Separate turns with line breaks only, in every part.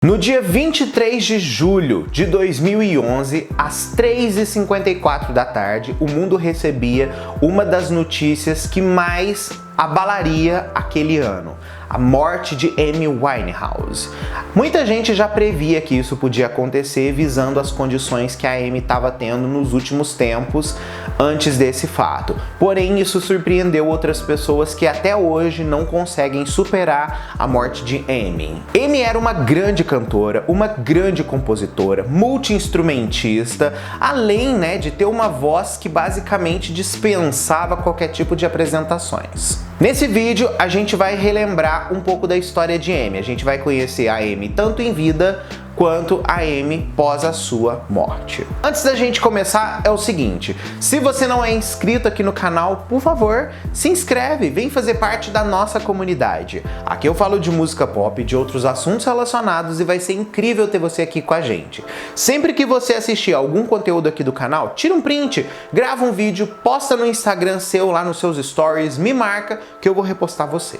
No dia 23 de julho de 2011, às 3h54 da tarde, o mundo recebia uma das notícias que mais abalaria aquele ano: a morte de Amy Winehouse. Muita gente já previa que isso podia acontecer, visando as condições que a Amy estava tendo nos últimos tempos antes desse fato. Porém, isso surpreendeu outras pessoas que até hoje não conseguem superar a morte de Amy. Amy era uma grande cantora, uma grande compositora, multi-instrumentista, além, de ter uma voz que basicamente dispensava qualquer tipo de apresentações. Nesse vídeo, a gente vai relembrar um pouco da história de Amy. A gente vai conhecer a Amy tanto em vida quanto a Amy pós a sua morte. Antes da gente começar, é o seguinte: se você não é inscrito aqui no canal, por favor, se inscreve, vem fazer parte da nossa comunidade. Aqui eu falo de música pop e de outros assuntos relacionados e vai ser incrível ter você aqui com a gente. Sempre que você assistir algum conteúdo aqui do canal, tira um print, grava um vídeo, posta no Instagram seu, lá nos seus stories, me marca que eu vou repostar você.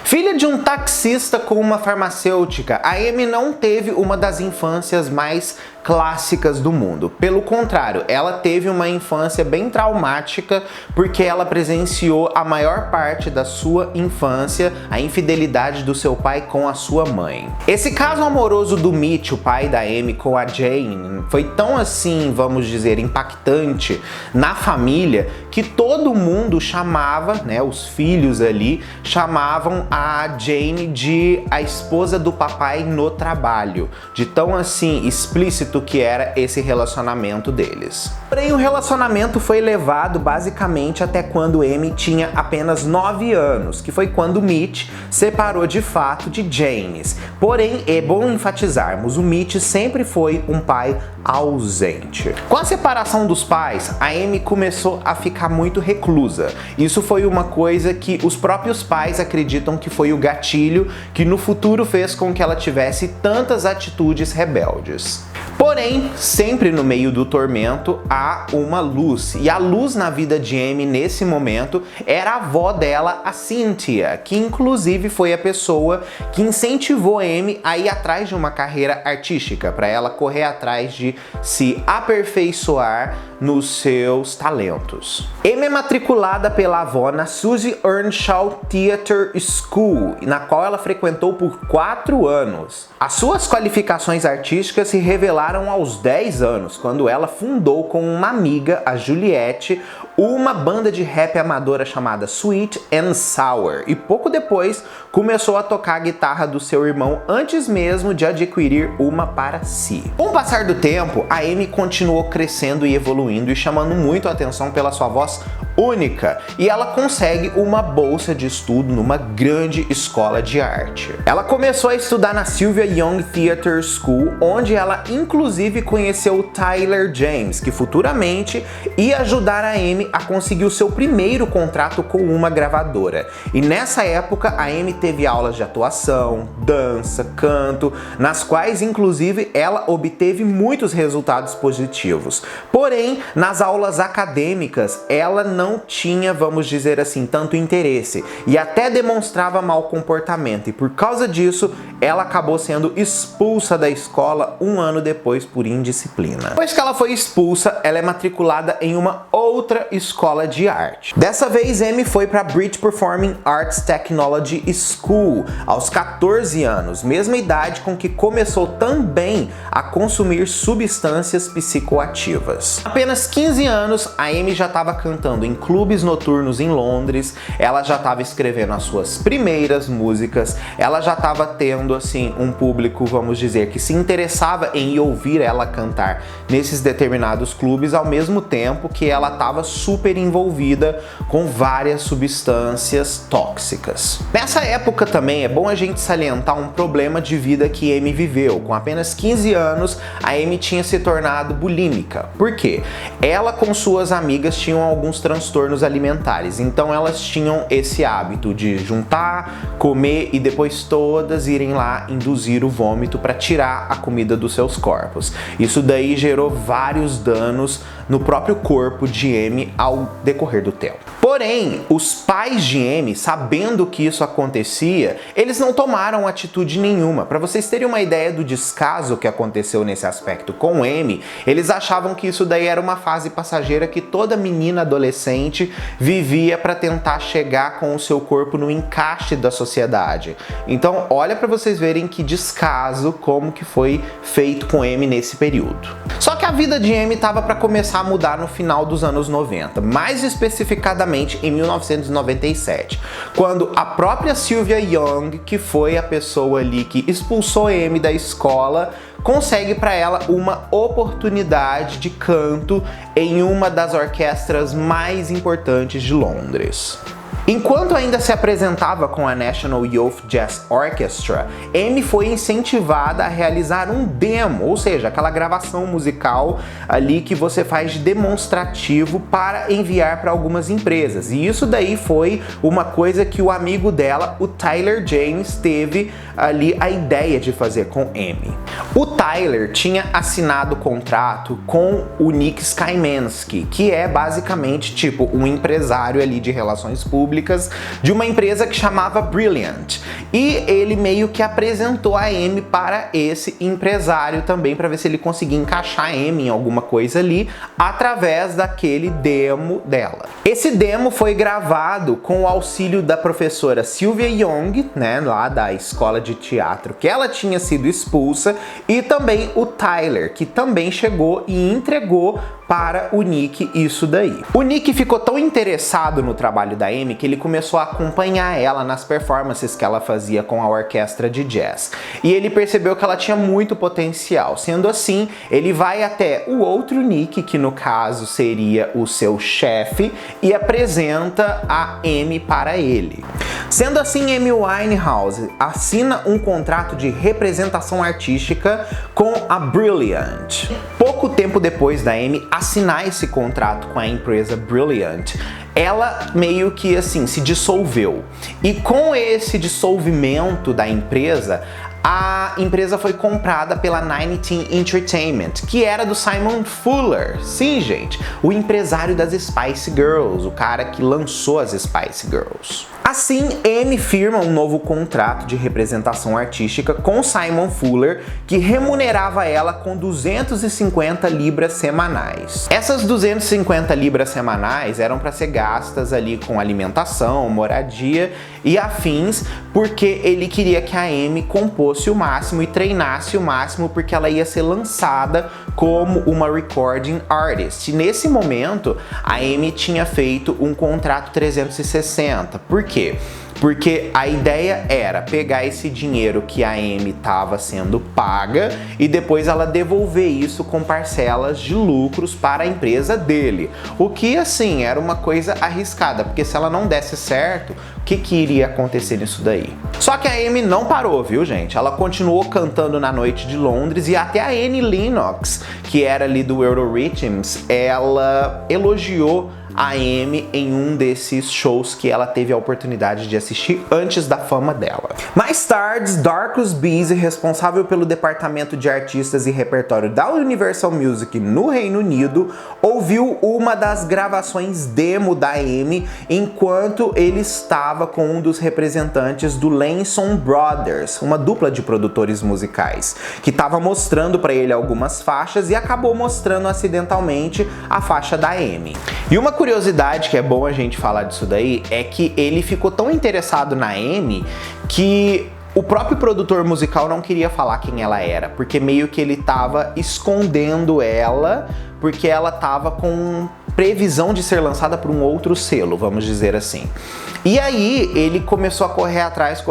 Filha de um taxista com uma farmacêutica, a Amy não teve uma das infâncias mais clássicas do mundo. Pelo contrário, ela teve uma infância bem traumática porque ela presenciou a maior parte da sua infância a infidelidade do seu pai com a sua mãe. Esse caso amoroso do Mitch, o pai da Amy, com a Jane, foi tão assim, vamos dizer, impactante na família que todo mundo chamava, os filhos ali, chamavam a Jane de a esposa do papai no trabalho, de tão assim explícito que era esse relacionamento deles. Porém, o relacionamento foi levado basicamente até quando Amy tinha apenas 9 anos, que foi quando Mitch separou de fato de Janice. Porém, é bom enfatizarmos, o Mitch sempre foi um pai ausente. Com a separação dos pais, a Amy começou a ficar muito reclusa. Isso foi uma coisa que os próprios pais acreditam que foi o gatilho que no futuro fez com que ela tivesse tantas atitudes rebeldes. Porém, sempre no meio do tormento há uma luz, e a luz na vida de Amy nesse momento era a avó dela, a Cynthia, que inclusive foi a pessoa que incentivou Amy a ir atrás de uma carreira artística, para ela correr atrás de se aperfeiçoar nos seus talentos. Amy é matriculada pela avó na Suzy Earnshaw Theatre School, na qual ela frequentou por 4 anos. As suas qualificações artísticas se revelaram aos 10 anos, quando ela fundou com uma amiga, a Juliette, uma banda de rap amadora chamada Sweet and Sour, e pouco depois começou a tocar a guitarra do seu irmão antes mesmo de adquirir uma para si. Com o passar do tempo, a Amy continuou crescendo e evoluindo e chamando muito a atenção pela sua voz única, e ela consegue uma bolsa de estudo numa grande escola de arte. Ela começou a estudar na Sylvia Young Theatre School, onde ela inclusive conheceu o Tyler James, que futuramente ia ajudar a Amy a conseguir o seu primeiro contrato com uma gravadora. E nessa época a Amy teve aulas de atuação, dança, canto, nas quais inclusive ela obteve muitos resultados positivos. Porém, nas aulas acadêmicas ela não tinha, vamos dizer assim, tanto interesse e até demonstrava mau comportamento, e por causa disso ela acabou sendo expulsa da escola um ano depois por indisciplina. Depois que ela foi expulsa, ela é matriculada em uma outra escola de arte. Dessa vez, Amy foi para a British Performing Arts Technology School aos 14 anos, mesma idade com que começou também a consumir substâncias psicoativas. Apenas 15 anos, a Amy já estava cantando em clubes noturnos em Londres, ela já estava escrevendo as suas primeiras músicas, ela já estava tendo assim um público, vamos dizer, que se interessava em ouvir ela cantar nesses determinados clubes, ao mesmo tempo que ela estava super envolvida com várias substâncias tóxicas. Nessa época também é bom a gente salientar um problema de vida que Amy viveu. Com apenas 15 anos, a Amy tinha se tornado bulímica. Por quê? Ela com suas amigas tinham alguns transtornos alimentares, então elas tinham esse hábito de juntar, comer e depois todas irem lá induzir o vômito para tirar a comida dos seus corpos. Isso daí gerou vários danos no próprio corpo de Amy ao decorrer do tempo. Porém, os pais de Amy, sabendo que isso acontecia, eles não tomaram atitude nenhuma. Para vocês terem uma ideia do descaso que aconteceu nesse aspecto com Amy, eles achavam que isso daí era uma fase passageira que toda menina adolescente vivia para tentar chegar com o seu corpo no encaixe da sociedade. Então, olha para vocês verem que descaso como que foi feito com Amy nesse período. Só que a vida de Amy estava para começar a mudar no final dos anos 90, mais especificadamente em 1997, quando a própria Sylvia Young, que foi a pessoa ali que expulsou Amy da escola, consegue para ela uma oportunidade de canto em uma das orquestras mais importantes de Londres. Enquanto ainda se apresentava com a National Youth Jazz Orchestra, Amy foi incentivada a realizar um demo, ou seja, aquela gravação musical ali que você faz de demonstrativo para enviar para algumas empresas. E isso daí foi uma coisa que o amigo dela, o Tyler James, teve ali a ideia de fazer com Amy. O Tyler tinha assinado contrato com o Nick Skymanski, que é basicamente tipo um empresário ali de relações públicas de uma empresa que chamava Brilliant. E ele meio que apresentou a Amy para esse empresário também, para ver se ele conseguia encaixar a Amy em alguma coisa ali, através daquele demo dela. Esse demo foi gravado com o auxílio da professora Sylvia Young, né, lá da escola de teatro que ela tinha sido expulsa, e também o Tyler, que também chegou e entregou para o Nick isso daí. O Nick ficou tão interessado no trabalho da Amy que ele começou a acompanhar ela nas performances que ela fazia com a orquestra de jazz. E ele percebeu que ela tinha muito potencial. Sendo assim, ele vai até o outro Nick, que no caso seria o seu chefe, e apresenta a Amy para ele. Sendo assim, Amy Winehouse assina um contrato de representação artística com a Brilliant. Pouco tempo depois da Amy assinar esse contrato com a empresa Brilliant, ela meio que assim se dissolveu. E com esse dissolvimento da empresa, a empresa foi comprada pela 19 Entertainment, que era do Simon Fuller. Sim, gente, o empresário das Spice Girls, o cara que lançou as Spice Girls. Assim, Amy firma um novo contrato de representação artística com Simon Fuller, que remunerava ela com 250 libras semanais. Essas 250 libras semanais eram para ser gastas ali com alimentação, moradia e afins, porque ele queria que a Amy compôsse o máximo e treinasse o máximo, porque ela ia ser lançada como uma recording artist. E nesse momento, a Amy tinha feito um contrato 360. Por quê? Porque a ideia era pegar esse dinheiro que a Amy estava sendo paga e depois ela devolver isso com parcelas de lucros para a empresa dele. O que, assim, era uma coisa arriscada, porque se ela não desse certo, o que iria acontecer nisso daí? Só que a Amy não parou, viu, gente? Ela continuou cantando na noite de Londres e até a Annie Lennox, que era ali do Eurythmics, ela elogiou a Amy em um desses shows que ela teve a oportunidade de assistir antes da fama dela. Mais tarde, Darcus Beese, responsável pelo departamento de artistas e repertório da Universal Music no Reino Unido, ouviu uma das gravações demo da Amy enquanto ele estava com um dos representantes do Lanson Brothers, uma dupla de produtores musicais, que estava mostrando para ele algumas faixas e acabou mostrando acidentalmente a faixa da Amy. E uma curiosidade que é bom a gente falar disso daí é que ele ficou tão interessado na Amy que o próprio produtor musical não queria falar quem ela era, porque meio que ele tava escondendo ela, porque ela tava com previsão de ser lançada por um outro selo, vamos dizer assim. E aí ele começou a correr atrás,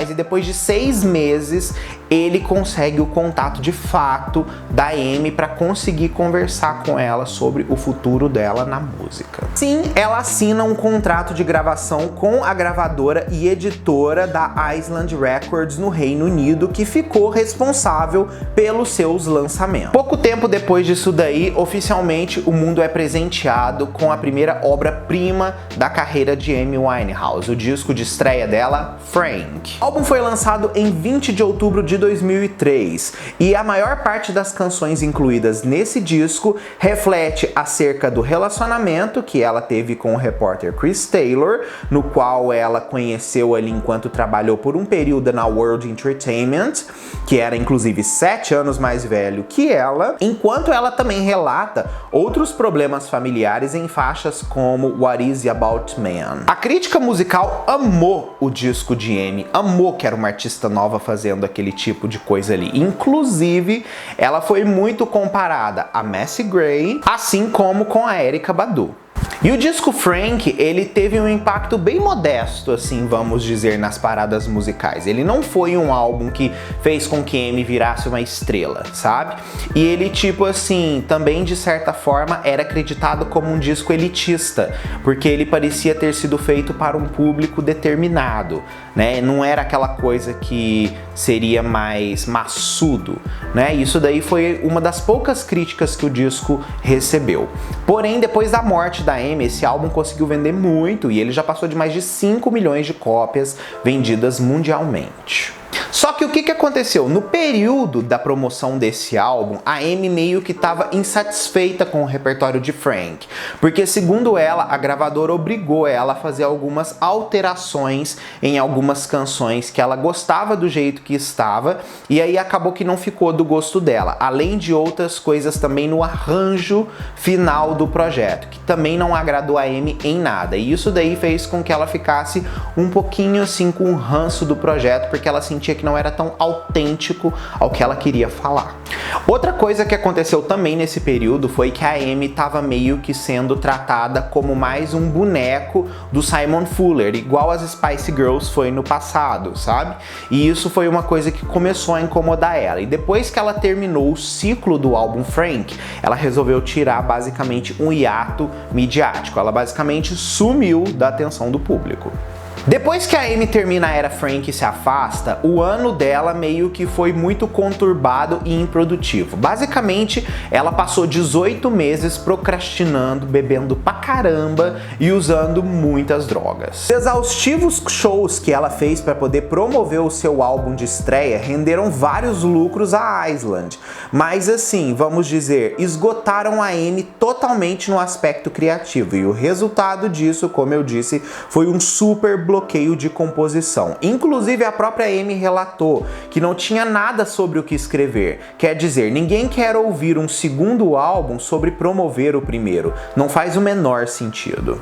e depois de 6 meses ele consegue o contato de fato da Amy para conseguir conversar com ela sobre o futuro dela na música. Sim, ela assina um contrato de gravação com a gravadora e editora da Island Records no Reino Unido, que ficou responsável pelos seus lançamentos. Pouco tempo depois disso daí, oficialmente o mundo é presenteado com a primeira obra-prima da carreira de Amy Winehouse, o disco de estreia dela, Frank. O álbum foi lançado em 20 de outubro de 2003 e a maior parte das canções incluídas nesse disco reflete acerca do relacionamento que ela teve com o repórter Chris Taylor, no qual ela conheceu ali enquanto trabalhou por um período na World Entertainment, que era inclusive 7 anos mais velho que ela, enquanto ela também relata outros problemas familiares em faixas como What Is It About Man. A crítica musical amou o disco de Amy, amou que era uma artista nova fazendo aquele tipo de coisa ali. Inclusive, ela foi muito comparada a Macy Gray, assim como com a Erykah Badu. E o disco Frank, ele teve um impacto bem modesto, assim, vamos dizer, nas paradas musicais. Ele não foi um álbum que fez com que Amy virasse uma estrela, sabe? E ele, tipo assim, também de certa forma era acreditado como um disco elitista, porque ele parecia ter sido feito para um público determinado, né? Não era aquela coisa que seria mais maçudo, né? Isso daí foi uma das poucas críticas que o disco recebeu. Porém, depois da morte da Amy, esse álbum conseguiu vender muito e ele já passou de mais de 5 milhões de cópias vendidas mundialmente. Só que o que aconteceu? No período da promoção desse álbum, a Amy meio que estava insatisfeita com o repertório de Frank, porque segundo ela, a gravadora obrigou ela a fazer algumas alterações em algumas canções que ela gostava do jeito que estava, e aí acabou que não ficou do gosto dela, além de outras coisas também no arranjo final do projeto, que também não agradou a Amy em nada, e isso daí fez com que ela ficasse um pouquinho assim com o ranço do projeto, porque ela sentia que não era tão autêntico ao que ela queria falar. Outra coisa que aconteceu também nesse período foi que a Amy estava meio que sendo tratada como mais um boneco do Simon Fuller, igual as Spice Girls foi no passado, sabe? E isso foi uma coisa que começou a incomodar ela. E depois que ela terminou o ciclo do álbum Frank, ela resolveu tirar basicamente um hiato midiático. Ela basicamente sumiu da atenção do público. Depois que a Amy termina a era Frank e se afasta, o ano dela meio que foi muito conturbado e improdutivo. Basicamente, ela passou 18 meses procrastinando, bebendo pra caramba e usando muitas drogas. Os exaustivos shows que ela fez para poder promover o seu álbum de estreia renderam vários lucros à Island, mas assim, vamos dizer, esgotaram a Amy totalmente no aspecto criativo, e o resultado disso, como eu disse, foi um super bloqueio de composição. Inclusive a própria Amy relatou que não tinha nada sobre o que escrever. Quer dizer, ninguém quer ouvir um segundo álbum sobre promover o primeiro. Não faz o menor sentido.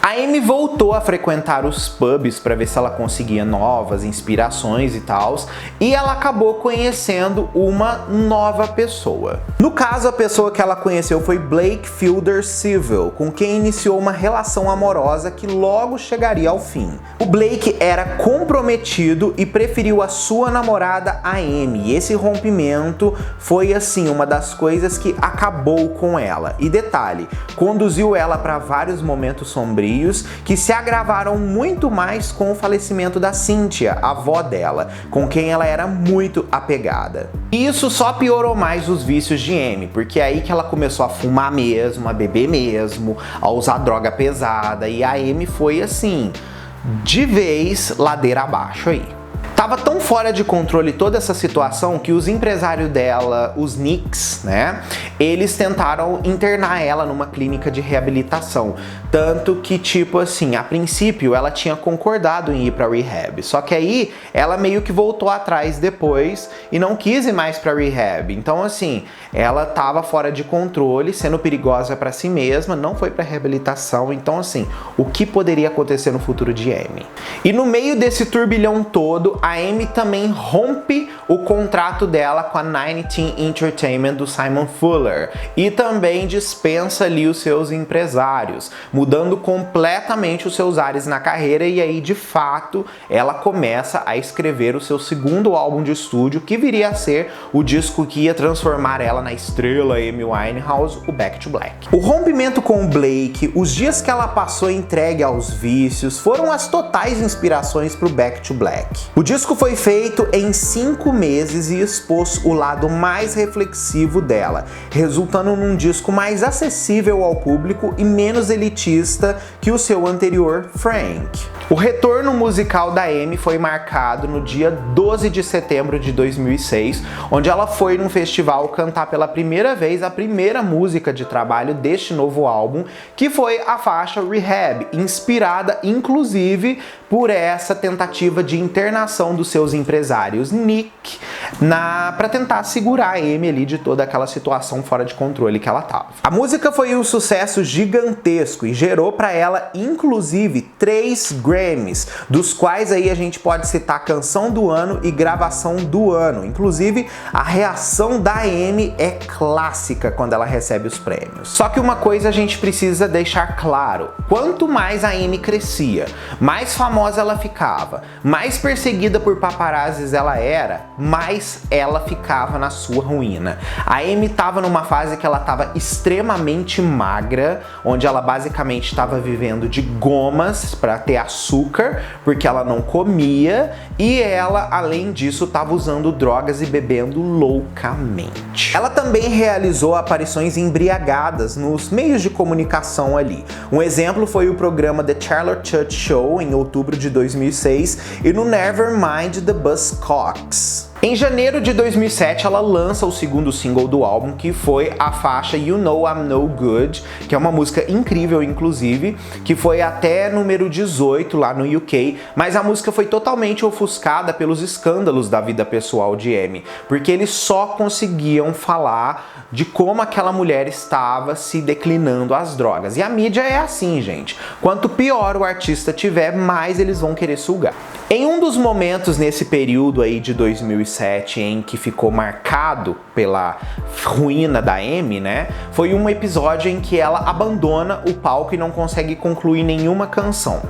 A Amy voltou a frequentar os pubs para ver se ela conseguia novas inspirações e tal, e ela acabou conhecendo uma nova pessoa. No caso, a pessoa que ela conheceu foi Blake Fielder Civil, com quem iniciou uma relação amorosa que logo chegaria ao fim. O Blake era comprometido e preferiu a sua namorada a Amy, e esse rompimento foi assim uma das coisas que acabou com ela. E detalhe, conduziu ela para vários momentos sombrios que se agravaram muito mais com o falecimento da Cynthia, a avó dela, com quem ela era muito apegada. E isso só piorou mais os vícios de Amy, porque é aí que ela começou a fumar mesmo, a beber mesmo, a usar droga pesada, e a Amy foi assim, de vez ladeira abaixo aí. Tava tão fora de controle toda essa situação que os empresários dela, os Knicks, né, eles tentaram internar ela numa clínica de reabilitação. Tanto que, tipo assim, a princípio ela tinha concordado em ir pra rehab. Só que aí ela meio que voltou atrás depois e não quis ir mais pra rehab. Então, assim, ela tava fora de controle, sendo perigosa pra si mesma, não foi pra reabilitação. Então, assim, o que poderia acontecer no futuro de Amy? E no meio desse turbilhão todo, a Amy também rompe o contrato dela com a 19 Entertainment do Simon Fuller e também dispensa ali os seus empresários, mudando completamente os seus ares na carreira, e aí de fato ela começa a escrever o seu segundo álbum de estúdio, que viria a ser o disco que ia transformar ela na estrela Amy Winehouse, o Back to Black. O rompimento com o Blake, os dias que ela passou entregue aos vícios, foram as totais inspirações para o Back to Black. O disco foi feito em 5 meses e expôs o lado mais reflexivo dela, resultando num disco mais acessível ao público e menos elitista que o seu anterior, Frank. O retorno musical da Amy foi marcado no dia 12 de setembro de 2006, onde ela foi num festival cantar pela primeira vez a primeira música de trabalho deste novo álbum, que foi a faixa Rehab, inspirada inclusive por essa tentativa de internação dos seus empresários Nick para tentar segurar a Amy ali de toda aquela situação fora de controle que ela tava. A música foi um sucesso gigantesco e gerou para ela inclusive 3 Grammys, dos quais aí a gente pode citar Canção do Ano e Gravação do Ano. Inclusive, a reação da Amy é clássica quando ela recebe os prêmios. Só que uma coisa a gente precisa deixar claro: quanto mais a Amy crescia, mais famosa ela ficava, mais perseguida por paparazzis ela era, mais ela ficava na sua ruína. A Amy estava numa fase que ela estava extremamente magra, onde ela basicamente estava vivendo de gomas para ter açúcar, porque ela não comia, e ela, além disso, estava usando drogas e bebendo loucamente. Ela também realizou aparições embriagadas nos meios de comunicação ali. Um exemplo foi o programa The Charlotte Church Show, em outubro de 2006, e no Nevermind the Buzzcocks. Em janeiro de 2007, ela lança o segundo single do álbum, que foi a faixa You Know I'm No Good, que é uma música incrível, inclusive, que foi até número 18 lá no UK, mas a música foi totalmente ofuscada pelos escândalos da vida pessoal de Amy, porque eles só conseguiam falar de como aquela mulher estava se declinando às drogas. E a mídia é assim, gente. Quanto pior o artista tiver, mais eles vão querer sugar. Em um dos momentos nesse período aí de 2007 em que ficou marcado pela ruína da Amy, né, foi um episódio em que ela abandona o palco e não consegue concluir nenhuma canção.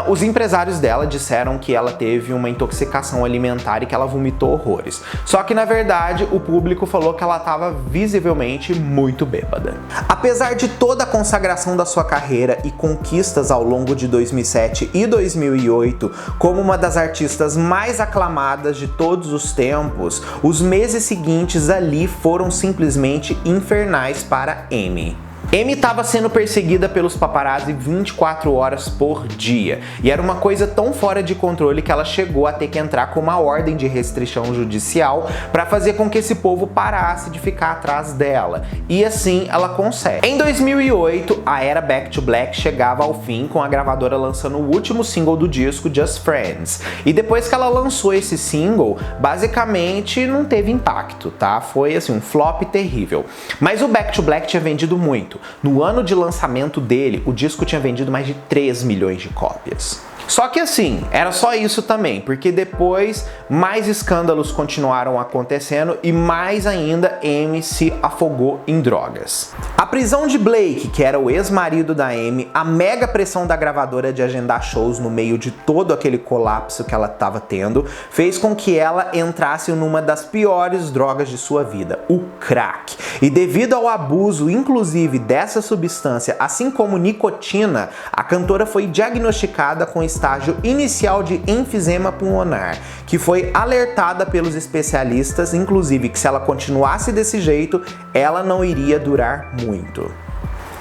Os empresários dela disseram que ela teve uma intoxicação alimentar e que ela vomitou horrores. Só que na verdade o público falou que ela estava visivelmente muito bêbada. Apesar de toda a consagração da sua carreira e conquistas ao longo de 2007 e 2008, como uma das artistas mais aclamadas de todos os tempos, os meses seguintes ali foram simplesmente infernais para Amy. Amy estava sendo perseguida pelos paparazzi 24 horas por dia, e era uma coisa tão fora de controle que ela chegou a ter que entrar com uma ordem de restrição judicial para fazer com que esse povo parasse de ficar atrás dela, e assim ela consegue. Em 2008, a era Back to Black chegava ao fim, com a gravadora lançando o último single do disco, Just Friends, e depois que ela lançou esse single, basicamente não teve impacto, tá? Foi assim, um flop terrível. Mas o Back to Black tinha vendido muito. No ano de lançamento dele, o disco tinha vendido mais de 3 milhões de cópias. Só que assim, era só isso também, porque depois mais escândalos continuaram acontecendo e mais ainda Amy se afogou em drogas. A prisão de Blake, que era o ex-marido da Amy, a mega pressão da gravadora de agendar shows no meio de todo aquele colapso que ela estava tendo, fez com que ela entrasse numa das piores drogas de sua vida, o crack. E devido ao abuso, inclusive, dessa substância, assim como nicotina, a cantora foi diagnosticada com estágio inicial de enfisema pulmonar, que foi alertada pelos especialistas, inclusive, que se ela continuasse desse jeito, ela não iria durar muito.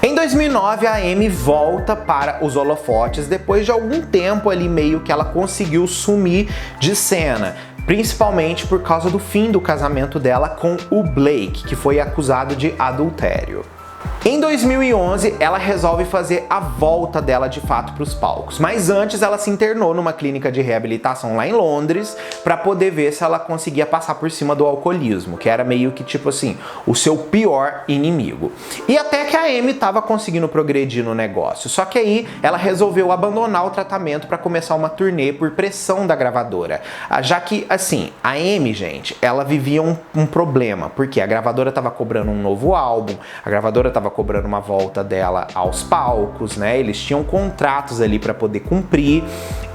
Em 2009, a Amy volta para os holofotes depois de algum tempo ali meio que ela conseguiu sumir de cena, principalmente por causa do fim do casamento dela com o Blake, que foi acusado de adultério. Em 2011, ela resolve fazer a volta dela de fato para os palcos, mas antes ela se internou numa clínica de reabilitação lá em Londres para poder ver se ela conseguia passar por cima do alcoolismo, que era meio que tipo assim, o seu pior inimigo. E até que a Amy estava conseguindo progredir no negócio, só que aí ela resolveu abandonar o tratamento para começar uma turnê por pressão da gravadora, já que assim, a Amy, gente, ela vivia um problema, porque a gravadora estava cobrando um novo álbum, a gravadora estava cobrando uma volta dela aos palcos, né? Eles tinham contratos ali para poder cumprir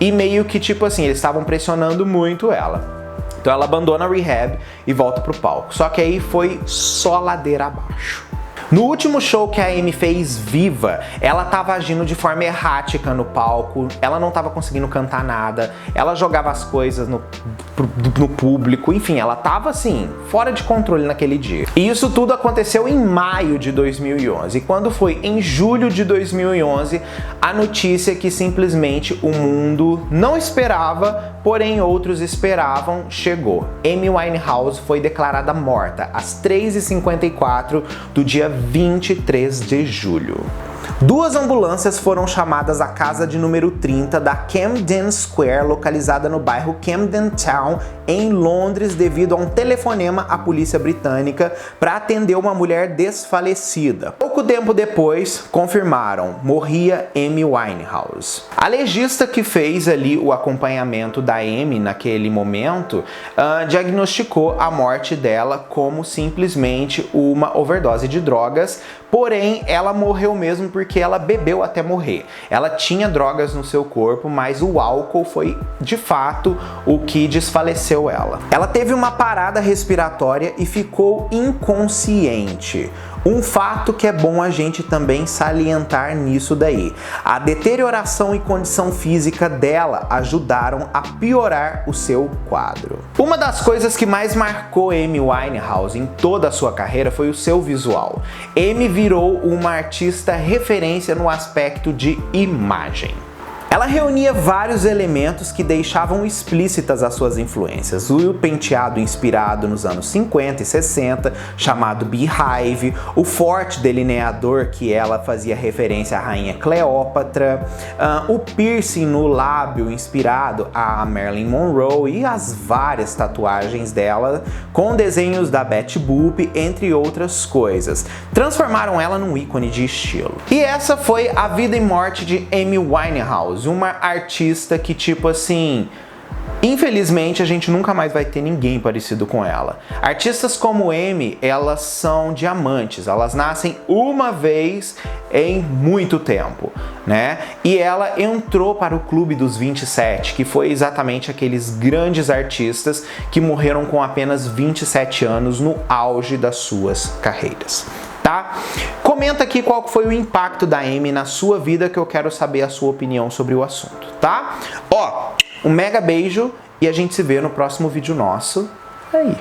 e meio que tipo assim, eles estavam pressionando muito ela. Então ela abandona a rehab e volta pro palco. Só que aí foi só ladeira abaixo. No último show que a Amy fez viva, ela tava agindo de forma errática no palco, ela não tava conseguindo cantar nada, ela jogava as coisas no público, enfim, ela tava assim, fora de controle naquele dia. E isso tudo aconteceu em maio de 2011, e quando foi em julho de 2011, a notícia que simplesmente o mundo não esperava, porém outros esperavam, chegou. Amy Winehouse foi declarada morta às 3h54 do dia 23 de julho. Duas ambulâncias foram chamadas à casa de número 30 da Camden Square, localizada no bairro Camden Town, em Londres, devido a um telefonema à polícia britânica para atender uma mulher desfalecida. Pouco tempo depois, confirmaram, morria Amy Winehouse. A legista que fez ali o acompanhamento da Amy naquele momento, diagnosticou a morte dela como simplesmente uma overdose de drogas, porém ela morreu mesmo porque ela bebeu até morrer. Ela tinha drogas no seu corpo, mas o álcool foi de fato o que desfaleceu ela. Ela teve uma parada respiratória e ficou inconsciente. Um fato que é bom a gente também salientar nisso daí. A deterioração e condição física dela ajudaram a piorar o seu quadro. Uma das coisas que mais marcou Amy Winehouse em toda a sua carreira foi o seu visual. Amy virou uma artista referência no aspecto de imagem. Ela reunia vários elementos que deixavam explícitas as suas influências. O penteado inspirado nos anos 50 e 60, chamado Beehive, o forte delineador que ela fazia referência à rainha Cleópatra, o piercing no lábio inspirado a Marilyn Monroe e as várias tatuagens dela com desenhos da Betty Boop, entre outras coisas. Transformaram ela num ícone de estilo. E essa foi a vida e morte de Amy Winehouse, uma artista que, tipo assim, infelizmente a gente nunca mais vai ter ninguém parecido com ela. Artistas como Amy, elas são diamantes, elas nascem uma vez em muito tempo, né? E ela entrou para o Clube dos 27, que foi exatamente aqueles grandes artistas que morreram com apenas 27 anos no auge das suas carreiras. Tá? Comenta aqui qual foi o impacto da Amy na sua vida, que eu quero saber a sua opinião sobre o assunto, tá? Ó, um mega beijo e a gente se vê no próximo vídeo nosso. Aí.